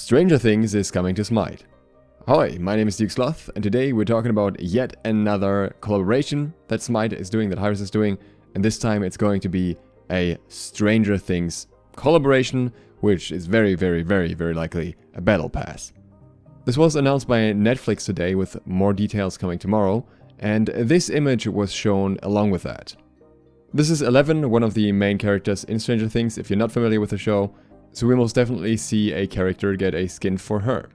Stranger Things is coming to SMITE. Hi, my name is SLOTH, and today we're talking about yet another collaboration that SMITE is doing, that Hi-Rez is doing, and this time it's going to be a Stranger Things collaboration, which is very likely a battle pass. This was announced by Netflix today with more details coming tomorrow, and this image was shown along with that. This is Eveline, one of the main characters in Stranger Things, if you're not familiar with the show, so we most definitely see a character get a skin for her.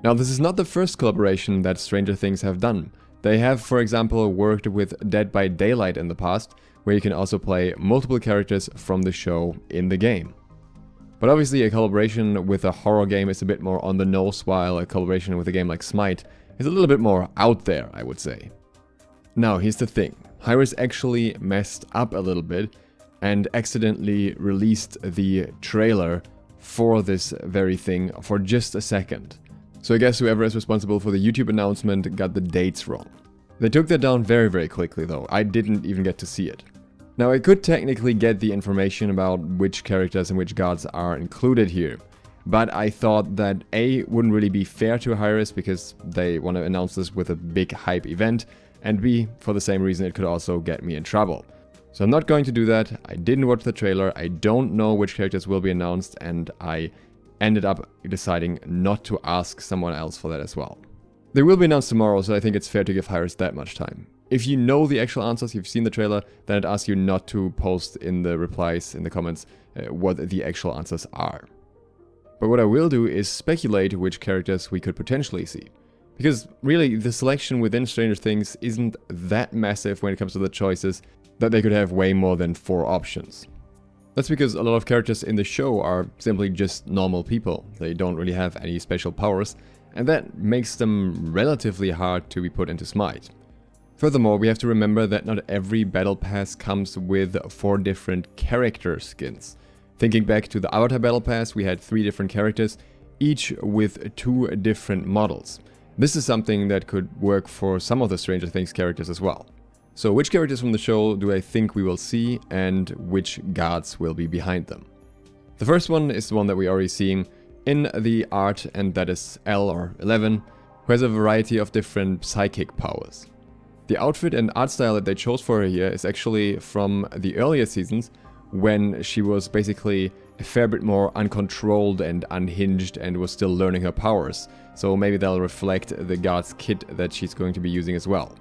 Now, this is not the first collaboration that Stranger Things have done. They have, for example, worked with Dead by Daylight in the past, where you can also play multiple characters from the show in the game. But obviously a collaboration with a horror game is a bit more on the nose, while a collaboration with a game like SMITE is a little bit more out there, I would say. Now, here's the thing. Hi-Rez actually messed up a little bit and accidentally released the trailer for this very thing for just a second. So I guess whoever is responsible for the YouTube announcement got the dates wrong. They took that down very quickly though. I didn't even get to see it. Now, I could technically get the information about which characters and which gods are included here, but I thought that A, wouldn't really be fair to Hi-Rez because they want to announce this with a big hype event, and B, for the same reason it could also get me in trouble. So I'm not going to do that. I didn't watch the trailer, I don't know which characters will be announced, and I ended up deciding not to ask someone else for that as well. They will be announced tomorrow, so I think it's fair to give Hi-Rez that much time. If you know the actual answers, you've seen the trailer, then I'd ask you not to post in the replies, in the comments, what the actual answers are. But what I will do is speculate which characters we could potentially see. Because really, the selection within Stranger Things isn't that massive when it comes to the choices, that they could have way more than 4 options. That's because a lot of characters in the show are simply just normal people. They don't really have any special powers, and that makes them relatively hard to be put into SMITE. Furthermore, we have to remember that not every battle pass comes with 4 different character skins. Thinking back to the Avatar battle pass, we had 3 different characters, each with 2 different models. This is something that could work for some of the Stranger Things characters as well. So which characters from the show do I think we will see, and which gods will be behind them? The first one is the one that we're already seeing in the art, and that is Elle, or Eveline, who has a variety of different psychic powers. The outfit and art style that they chose for her here is actually from the earlier seasons, when she was basically a fair bit more uncontrolled and unhinged and was still learning her powers. So maybe that'll reflect the god's kit that she's going to be using as well.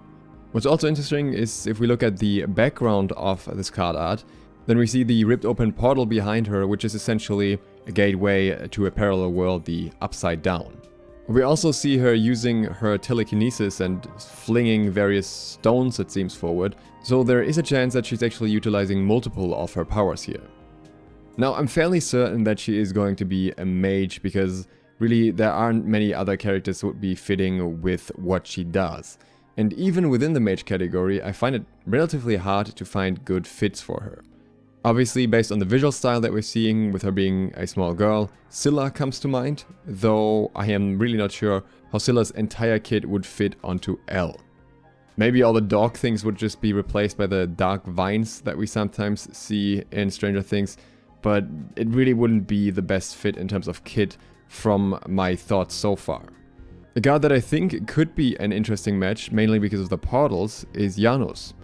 What's also interesting is if we look at the background of this card art, then we see the ripped open portal behind her, which is essentially a gateway to a parallel world, the Upside Down. We also see her using her telekinesis and flinging various stones, it seems, forward, so there is a chance that she's actually utilizing multiple of her powers here. Now, I'm fairly certain that she is going to be a mage, because really there aren't many other characters who would be fitting with what she does. And even within the mage category, I find it relatively hard to find good fits for her. Obviously, based on the visual style that we're seeing, with her being a small girl, Scylla comes to mind, though I am really not sure how Scylla's entire kit would fit onto Elle. Maybe all the dog things would just be replaced by the dark vines that we sometimes see in Stranger Things, but it really wouldn't be the best fit in terms of kit from my thoughts so far. A god that I think could be an interesting match, mainly because of the portals, is Janus.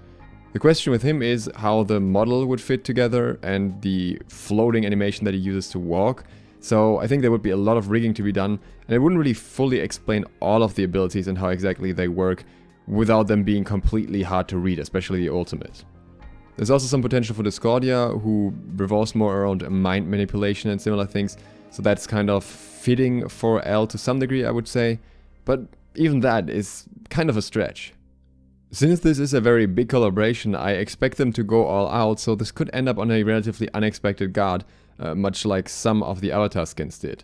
The question with him is how the model would fit together and the floating animation that he uses to walk. So I think there would be a lot of rigging to be done, and it wouldn't really fully explain all of the abilities and how exactly they work without them being completely hard to read, especially the ultimate. There's also some potential for Discordia, who revolves more around mind manipulation and similar things, so that's kind of fitting for Elle to some degree, I would say. But even that is kind of a stretch. Since this is a very big collaboration, I expect them to go all out, so this could end up on a relatively unexpected god, much like some of the Avatar skins did.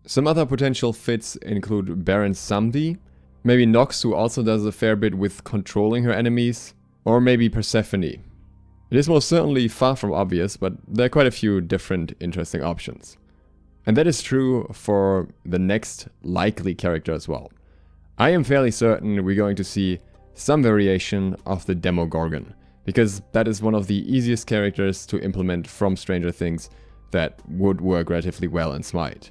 Some other potential fits include Baron Samedi, maybe Nox, who also does a fair bit with controlling her enemies, or maybe Persephone. It is most certainly far from obvious, but there are quite a few different interesting options. And that is true for the next likely character as well. I am fairly certain we're going to see some variation of the Demogorgon, because that is one of the easiest characters to implement from Stranger Things that would work relatively well in SMITE.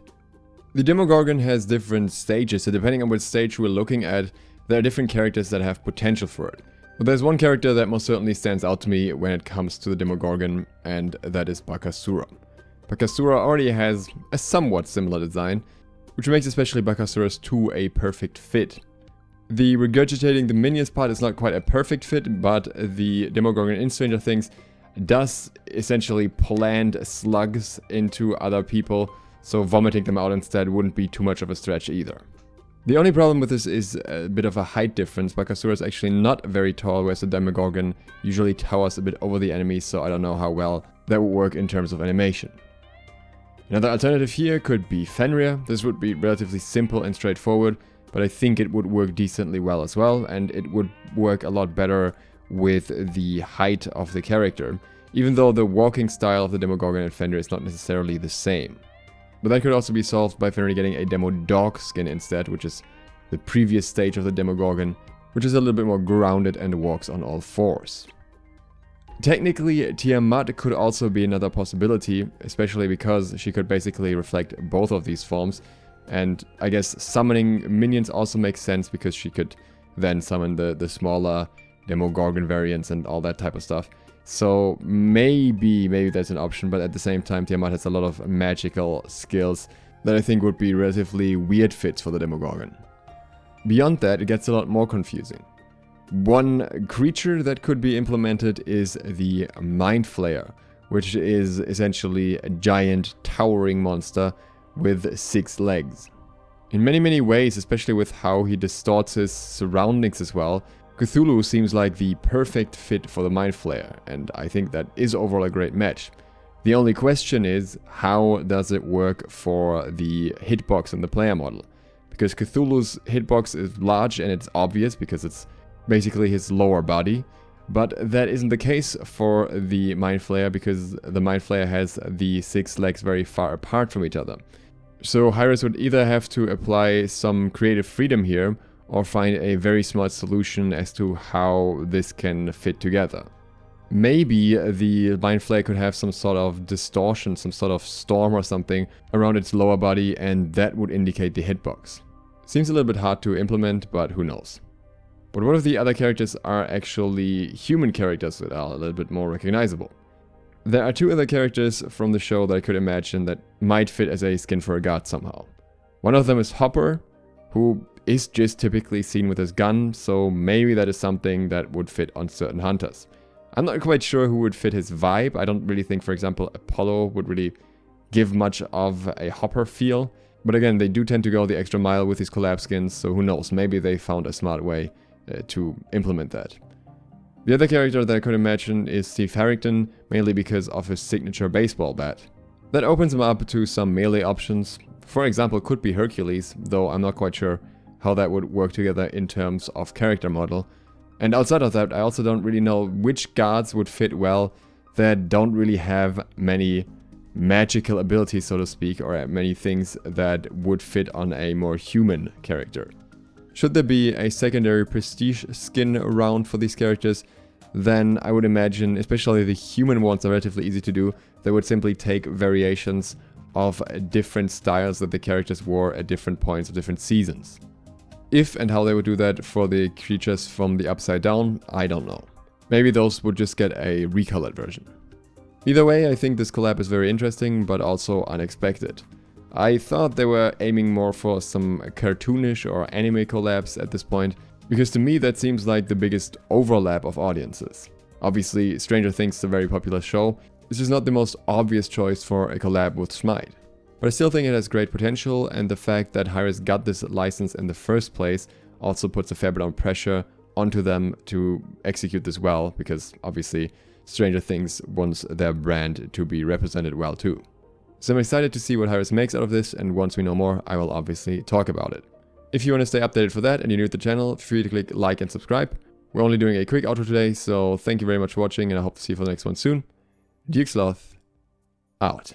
The Demogorgon has different stages, so depending on which stage we're looking at, there are different characters that have potential for it. But there's one character that most certainly stands out to me when it comes to the Demogorgon, and that is Bakasura. Bakasura already has a somewhat similar design, which makes especially Bakasura's 2 a perfect fit. The regurgitating the minions part is not quite a perfect fit, but the Demogorgon in Stranger Things does essentially plant slugs into other people, so vomiting them out instead wouldn't be too much of a stretch either. The only problem with this is a bit of a height difference. Bakasura is actually not very tall, whereas the Demogorgon usually towers a bit over the enemy, so I don't know how well that would work in terms of animation. Another alternative here could be Fenrir. This would be relatively simple and straightforward, but I think it would work decently well as well, and it would work a lot better with the height of the character, even though the walking style of the Demogorgon and Fenrir is not necessarily the same. But that could also be solved by Fenrir getting a Demo Dog skin instead, which is the previous stage of the Demogorgon, which is a little bit more grounded and walks on all fours. Technically, Tiamat could also be another possibility, especially because she could basically reflect both of these forms, and I guess summoning minions also makes sense because she could then summon the smaller Demogorgon variants and all that type of stuff. So maybe that's an option, but at the same time Tiamat has a lot of magical skills that I think would be relatively weird fits for the Demogorgon. Beyond that, it gets a lot more confusing. One creature that could be implemented is the Mindflayer, which is essentially a giant towering monster with 6 legs. In many ways, especially with how he distorts his surroundings as well, Cthulhu seems like the perfect fit for the Mindflayer, and I think that is overall a great match. The only question is, how does it work for the hitbox and the player model? Because Cthulhu's hitbox is large and it's obvious because it's basically his lower body, but that isn't the case for the Mindflayer because the Mindflayer has the 6 legs very far apart from each other. So Hi-Rez would either have to apply some creative freedom here, or find a very smart solution as to how this can fit together. Maybe the Mindflayer could have some sort of distortion, some sort of storm or something around its lower body, and that would indicate the hitbox. Seems a little bit hard to implement, but who knows. But what if the other characters are actually human characters that are a little bit more recognizable? There are 2 other characters from the show that I could imagine that might fit as a skin for a god somehow. One of them is Hopper, who is just typically seen with his gun, so maybe that is something that would fit on certain hunters. I'm not quite sure who would fit his vibe. I don't really think, for example, Apollo would really give much of a Hopper feel. But again, they do tend to go the extra mile with these collab skins, so who knows, maybe they found a smart way to implement that. The other character that I could imagine is Steve Harrington, mainly because of his signature baseball bat. That opens him up to some melee options. For example, could be Hercules, though I'm not quite sure how that would work together in terms of character model. And outside of that, I also don't really know which gods would fit well that don't really have many magical abilities, so to speak, or many things that would fit on a more human character. Should there be a secondary prestige skin around for these characters, then I would imagine, especially the human ones are relatively easy to do, they would simply take variations of different styles that the characters wore at different points of different seasons. If and how they would do that for the creatures from the Upside Down, I don't know. Maybe those would just get a recolored version. Either way, I think this collab is very interesting, but also unexpected. I thought they were aiming more for some cartoonish or anime collabs at this point, because to me that seems like the biggest overlap of audiences. Obviously, Stranger Things is a very popular show. This is not the most obvious choice for a collab with SMITE. But I still think it has great potential, and the fact that Hi-Rez got this license in the first place also puts a fair bit of pressure onto them to execute this well, because obviously Stranger Things wants their brand to be represented well too. So I'm excited to see what Hi-Rez makes out of this, and once we know more, I will obviously talk about it. If you want to stay updated for that and you're new to the channel, feel free to click like and subscribe. We're only doing a quick outro today, so thank you very much for watching, and I hope to see you for the next one soon. ZiSotto, out.